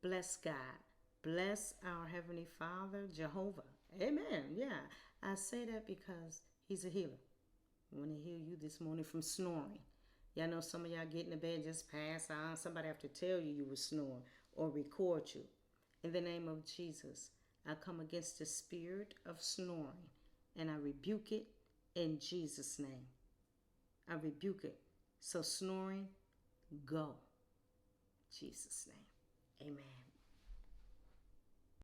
Bless God. Bless our Heavenly Father, Jehovah. Amen. Yeah. I say that because He's a healer. I want to heal you this morning from snoring. Y'all know some of y'all get in the bed, just pass out. Somebody have to tell you were snoring or record you. In the name of Jesus, I come against the spirit of snoring and I rebuke it in Jesus' name. I rebuke it. So snoring, go. In Jesus' name. Amen.